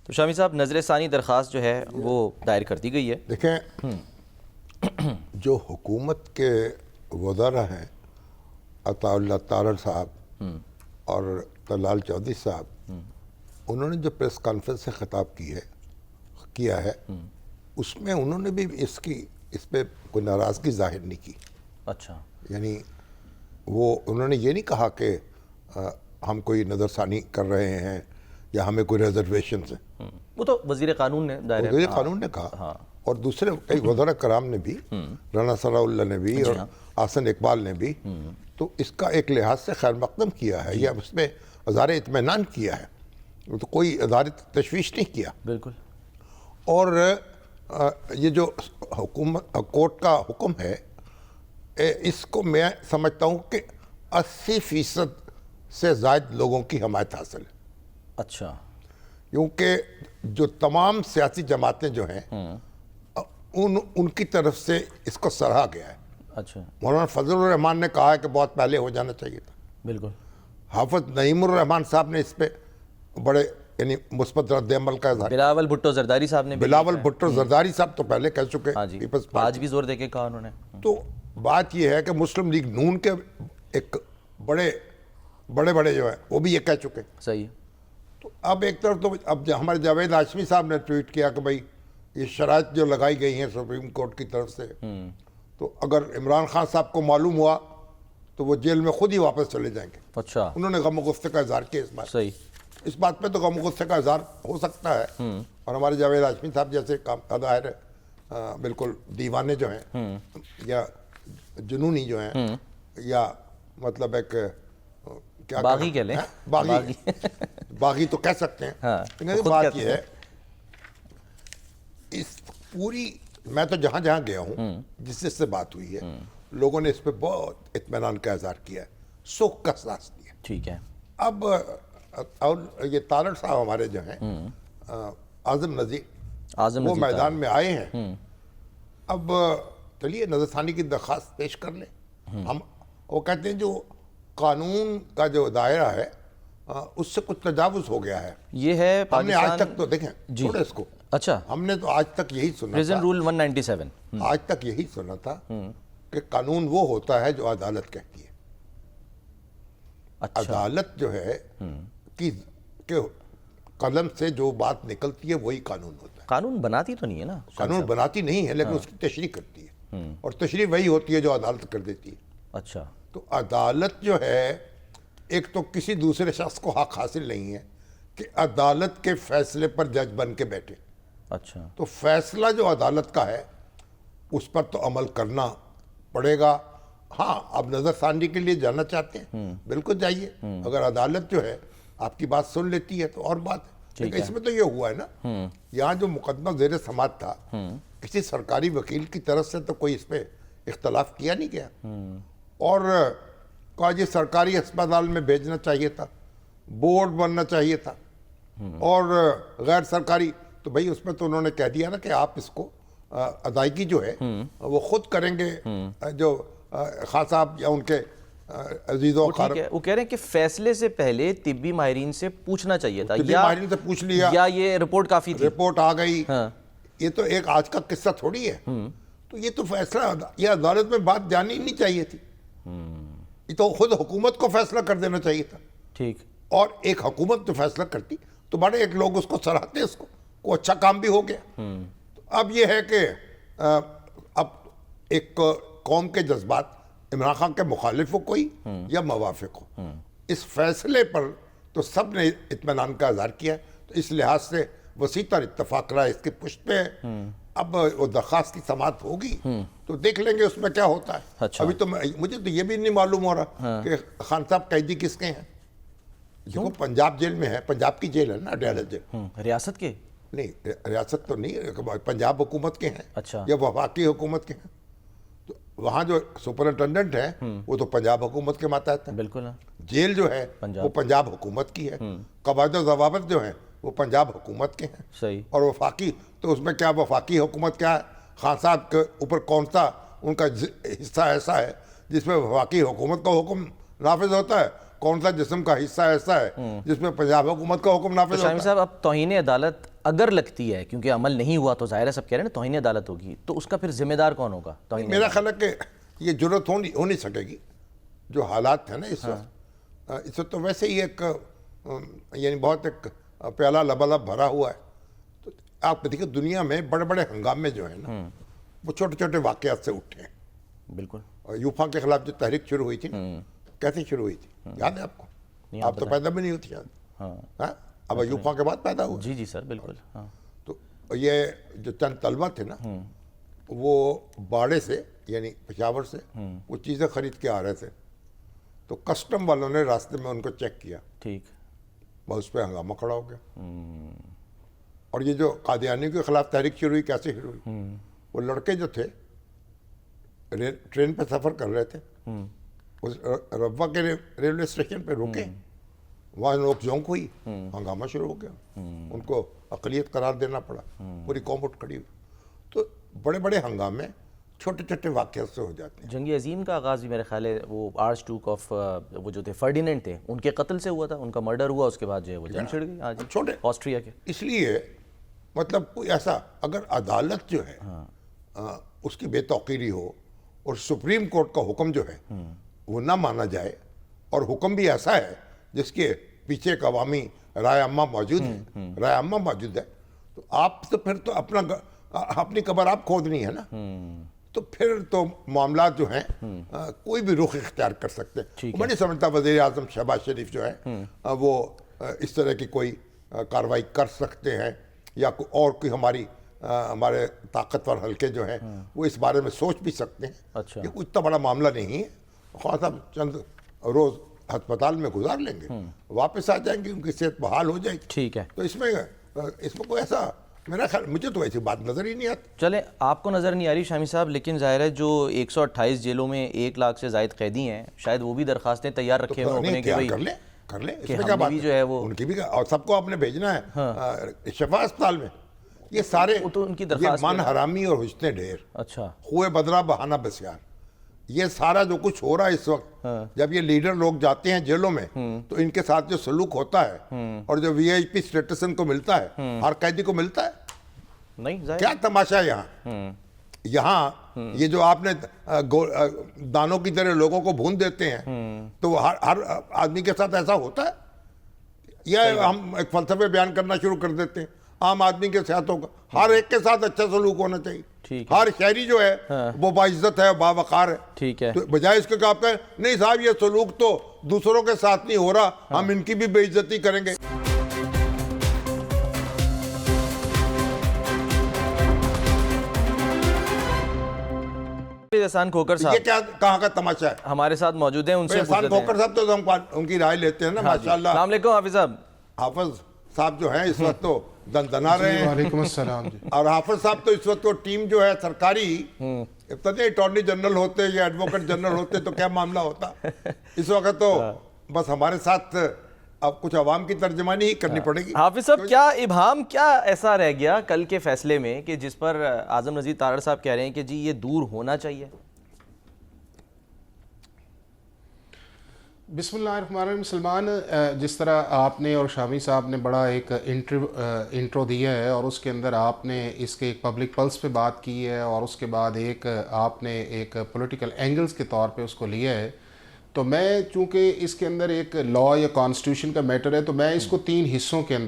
تو شامی صاحب نظر ثانی درخواست جو ہے وہ دائر کر دی گئی ہے. دیکھیں جو حکومت کے وزراء ہیں عطا اللہ تارڑ صاحب اور طلال چودھری صاحب، انہوں نے جو پریس کانفرنس سے خطاب کیا ہے اس میں انہوں نے بھی اس پہ کوئی ناراضگی ظاہر نہیں کی. اچھا، یعنی انہوں نے یہ نہیں کہا کہ ہم کوئی نظر ثانی کر رہے ہیں یا ہمیں کوئی ریزرویشنز ہیں. وہ تو وزیر قانون نے دائر وزیر قانون نے کہا اور دوسرے کئی وزراء کرام نے بھی، رانا ثناء اللہ نے بھی اور احسن اقبال نے بھی، تو اس کا ایک لحاظ سے خیر مقدم کیا ہے یا اس میں اظہار اطمینان کیا ہے، تو کوئی اظہار تشویش نہیں کیا. بالکل. اور یہ جو کورٹ کا حکم ہے اس کو میں سمجھتا ہوں کہ 80% سے زائد لوگوں کی حمایت حاصل ہے. اچھا، کیونکہ جو تمام سیاسی جماعتیں جو ہیں ان کی طرف سے اس کو سراہا گیا ہے. اچھا، مولانا فضل الرحمان نے کہا ہے کہ بہت پہلے ہو جانا چاہیے تھا. بالکل. حافظ نعیم الرحمان صاحب نے اس پہ بڑے یعنی مثبت رد عمل کا اظہار. بلاول بھٹو زرداری صاحب نے بلاول بھٹو زرداری صاحب تو پہلے کہہ چکے، آج بھی زور دے کے کہا انہوں نے. تو بات یہ ہے کہ مسلم لیگ نون کے ایک بڑے جو ہیں وہ بھی یہ کہہ چکے. صحیح. تو اب ایک طرف تو اب ہمارے جاوید ہاشمی صاحب نے ٹویٹ کیا کہ بھائی یہ شرائط جو لگائی گئی ہیں سپریم کورٹ کی طرف سے، تو اگر عمران خان صاحب کو معلوم ہوا تو وہ جیل میں خود ہی واپس چلے جائیں گے. اچھا، انہوں نے غم و غصے کا اظہار کیا اس بات. صحیح. اس بات پہ تو غم و غصے کا اظہار ہو سکتا ہے. اور ہمارے جاوید ہاشمی صاحب جیسے ظاہر ہے بالکل دیوانے جو ہیں یا جنونی جو ہیں یا مطلب ایک کیا باغی کہہ لیں، باغی تو کہہ سکتے ہیں. لیکن بات یہ ہے اس پوری، میں تو جہاں جہاں گیا ہوں جس سے بات ہوئی ہے لوگوں نے اس پہ بہت اطمینان کا اظہار کیا ہے، سکھ کا سانس دیا. ٹھیک ہے. اب یہ تارڑ صاحب ہمارے جو ہیں اعظم نذیر وہ میدان میں آئے ہیں. اب چلیے نظر ثانی کی درخواست پیش کر لیں. ہم وہ کہتے ہیں جو قانون کا جو دائرہ ہے اس سے کچھ تجاوز ہو گیا ہے. یہ ہے ہم نے آج تک تو دیکھیں چھوڑے اس کو. اچھا، ہم نے تو آج تک یہی سنا پریزن رول 197 آج تک یہی سنا تھا کہ قانون وہ ہوتا ہے جو عدالت کہتی ہے. عدالت جو ہے کہ قلم سے جو بات نکلتی ہے وہی قانون ہوتا ہے. قانون بناتی تو نہیں ہے نا، قانون بناتی نہیں ہے لیکن اس کی تشریح کرتی ہے اور تشریح وہی ہوتی ہے جو عدالت کر دیتی ہے. اچھا، تو عدالت جو ہے ایک تو کسی دوسرے شخص کو حق حاصل نہیں ہے کہ عدالت کے فیصلے پر جج بن کے بیٹھے. اچھا، تو فیصلہ جو عدالت کا ہے اس پر تو عمل کرنا پڑے گا. ہاں آپ نظر ثانی کے لیے جانا چاہتے ہیں بالکل جائیے، اگر عدالت جو ہے آپ کی بات سن لیتی ہے تو اور بات ہے. لیکن اس میں تو یہ ہوا ہے نا یہاں جو مقدمہ زیر سماعت تھا کسی سرکاری وکیل کی طرف سے تو کوئی اس پہ اختلاف کیا نہیں گیا اور کہا جی سرکاری اسپتال میں بھیجنا چاہیے تھا، بورڈ بننا چاہیے تھا اور غیر سرکاری تو بھائی اس میں تو انہوں نے کہہ دیا نا کہ آپ اس کو ادائیگی جو ہے وہ خود کریں گے. جو خان صاحب یا ان کے عزیز و وہ کہہ رہے ہیں کہ فیصلے سے پہلے طبی ماہرین سے پوچھنا چاہیے تھا، طبی ماہرین سے پوچھ لیا یا یہ رپورٹ کافی تھی، رپورٹ آ گئی. یہ تو ایک آج کا قصہ تھوڑی ہے. تو یہ تو فیصلہ یہ عدالت میں بات جانی ہی نہیں چاہیے تھی. یہ تو خود حکومت کو فیصلہ کر دینا چاہیے تھا. ٹھیک. اور ایک حکومت جو فیصلہ کرتی تو بڑے ایک لوگ اس کو سراہتے، اس کو اچھا کام بھی ہو گیا. اب یہ ہے کہ اب ایک قوم کے جذبات عمران خان کے مخالف ہو کوئی یا موافق ہو، اس فیصلے پر تو سب نے اطمینان کا اظہار کیا. تو اس لحاظ سے وسیع تر اتفاق رہا اس کی پشت پہ. اب وہ درخواست کی سماعت ہوگی تو دیکھ لیں گے اس میں کیا ہوتا ہے. ابھی تو مجھے تو یہ بھی نہیں معلوم ہو رہا کہ خان صاحب قیدی کس کے ہیں. دیکھو پنجاب جیل میں ہے، پنجاب کی جیل ہے نا اڈیالہ جیل. ریاست کے نہیں، ریاست تو نہیں، پنجاب حکومت کے ہیں. اچھا، یا وفاقی حکومت کے ہیں. تو وہاں جو سپرنٹینڈنٹ ہے وہ تو پنجاب حکومت کے ماتحت ہے. بالکل. جیل جو ہے وہ پنجاب حکومت کی ہے. قواعد و ضوابط جو ہیں وہ پنجاب حکومت کے ہیں. صحیح. اور وفاقی تو اس میں کیا وفاقی حکومت کیا ہے، خان صاحب کے اوپر کون سا ان کا حصہ ایسا ہے جس میں وفاقی حکومت کا حکم نافذ ہوتا ہے کون سا جسم کا حصہ ایسا ہے جس میں پنجاب حکومت کا حکم نافذ ہوتا شامی ہے؟ صاحب اب توہین عدالت اگر لگتی ہے کیونکہ عمل نہیں ہوا تو ظاہر ہے سب کہہ رہے ہیں نا توہین عدالت ہوگی تو اس کا پھر ذمہ دار کون ہوگا؟ توہین میرا خیال ہے کہ یہ ضرورت ہو نہیں سکے گی. جو حالات ہیں نا اس وقت تو ویسے ہی ایک یعنی بہت ایک پیالہ لبالب بھرا ہوا ہے. تو آپ دیکھیں دنیا میں بڑے بڑے ہنگامے جو ہیں نا وہ چھوٹے چھوٹے واقعات سے اٹھے ہیں. بالکل. اور یوفا کے خلاف جو تحریک شروع ہوئی تھی کیسے شروع ہوئی تھی یاد ہے آپ کو؟ آپ تو پیدا بھی نہیں ہوتی شاید. ہاں اب یوفا کے بعد پیدا ہوا. جی سر بالکل. ہاں تو یہ جو چند طلبہ تھے نا وہ باڑے سے یعنی پشاور سے وہ چیزیں خرید کے آ رہے تھے تو کسٹم والوں نے راستے میں ان کو چیک کیا. ٹھیک. بس اس پہ ہنگامہ کھڑا ہو گیا. اور یہ جو قادیانیوں کے خلاف تحریک شروع ہوئی کیسے شروع ہوئی؟ وہ لڑکے جو تھے ٹرین پہ سفر کر رہے تھے اس ربوہ کے ریلوے اسٹیشن پہ رکے وہاں نوک جھونک ہوئی ہنگامہ شروع ہو گیا. ان کو اقلیت قرار دینا پڑا. پوری قوم اٹھ کھڑی ہوئی. تو بڑے بڑے ہنگامے چھوٹے چھوٹے واقعات سے ہو جاتے ہیں. جنگ عظیم کا آغاز بھی میرے خیال ہے وہ آرچ ڈوک آف وہ جو تھے فرڈینینڈ تھے ان کے قتل سے ہوا تھا. ان کا مرڈر ہوا اس کے بعد جو ہے وہ جنگ چھڑ گئی. ہاں جی چھوٹے آسٹریا کے. اس لیے مطلب کوئی ایسا اگر عدالت جو ہے اس کی بے توقیری ہو اور سپریم کورٹ کا حکم جو ہے وہ نہ مانا جائے اور حکم بھی ایسا ہے جس کے پیچھے ایک عوامی رائے عامہ موجود ہے تو آپ تو پھر تو اپنی قبر آپ کھودنی ہے نا. تو پھر تو معاملات جو ہیں کوئی بھی رخ اختیار کر سکتے ہیں. میں نہیں سمجھتا وزیر اعظم شہباز شریف جو ہے وہ اس طرح کی کوئی کارروائی کر سکتے ہیں یا اور کوئی ہمارے طاقتور حلقے جو ہیں وہ اس بارے میں سوچ بھی سکتے ہیں. اچھا. یہ کوئی اتنا بڑا معاملہ نہیں ہے. خواہ صاحب چند روز ہسپتال میں گزار لیں گے واپس آ جائیں گے ان کی صحت بحال ہو جائے گی. ٹھیک ہے. تو اس میں کوئی ایسا میرا خیال مجھے تو ایسی بات نظر ہی نہیں آتی. چلیں آپ کو نظر نہیں آ رہی شامی صاحب لیکن ظاہر ہے جو 128 جیلوں میں 1 لاکھ سے زائد قیدی ہیں شاید وہ بھی درخواستیں تیار رکھے ہوئے ہیں کہ بھائی کر لیں اس میں کیا بات ہے ان کی بھی اور سب کو آپ نے بھیجنا ہے شفا اسپتال میں. یہ سارے تو ان کی یہ درخواست من حرامی اور حسن ڈھیر اچھا خوئے بدرا بہانہ بسیار یہ سارا جو کچھ ہو رہا ہے اس وقت جب یہ لیڈر لوگ جاتے ہیں جیلوں میں تو ان کے ساتھ جو سلوک ہوتا ہے اور جو وی آئی پی اسٹیٹس ان کو ملتا ہے ہر قیدی کو ملتا ہے. نہیں ظاہر کیا تماشا ہے یہاں یہ جو آپ نے دانوں کی طرح لوگوں کو بھون دیتے ہیں تو ہر آدمی کے ساتھ ایسا ہوتا ہے یا ہم ایک فلسفے بیان کرنا شروع کر دیتے ہیں عام آدمی کے ساتھ ہوگا ہر ایک کے ساتھ اچھا سلوک ہونا چاہیے. ہر شہری جو ہے وہ باعزت ہے باوقار ہے. ٹھیک ہے. تو بجائے اس کے کہ آپ کہیں نہیں صاحب یہ سلوک تو دوسروں کے ساتھ نہیں ہو رہا ہم ان کی بھی بے عزتی کریں گے. احسان کھوکر یہ صاحب کیا کہاں کا تماشا ہے؟ ہمارے ساتھ موجود ہیں ان سے احسان کھوکر صاحب تو ہم ان کی رائے لیتے ہیں نا ماشاءاللہ. السلام علیکم حافظ صاحب. حافظ صاحب جو ہیں اس وقت تو دندنا رہے ہیں. وعلیکم السلام. اور حافظ صاحب تو اس وقت وہ ٹیم جو ہے سرکاری ابتدائی اٹارنی جنرل ہوتے یا ایڈوکیٹ جنرل ہوتے تو کیا معاملہ ہوتا. اس وقت تو بس ہمارے ساتھ اب کچھ عوام کی ترجمانی ہی کرنی پڑے گی. حافظ صاحب کیا ابہام کیا ایسا رہ گیا کل کے فیصلے میں کہ جس پر اعظم نذیر تارڑ صاحب کہہ رہے ہیں کہ جی یہ دور ہونا چاہیے؟ بسم اللہ الرحمن الرحیم. سلمان جس طرح آپ نے اور شامی صاحب نے بڑا ایک انٹرو دیا ہے اور اس کے اندر آپ نے اس کے ایک پبلک پلس پہ بات کی ہے اور اس کے بعد ایک آپ نے ایک پولیٹیکل اینگلز کے طور پہ اس کو لیا ہے تو میں چونکہ اس کے اندر ایک لا یا کانسٹیٹیوشن کا میٹر ہے تو میں اس کو 3 حصوں کے اندر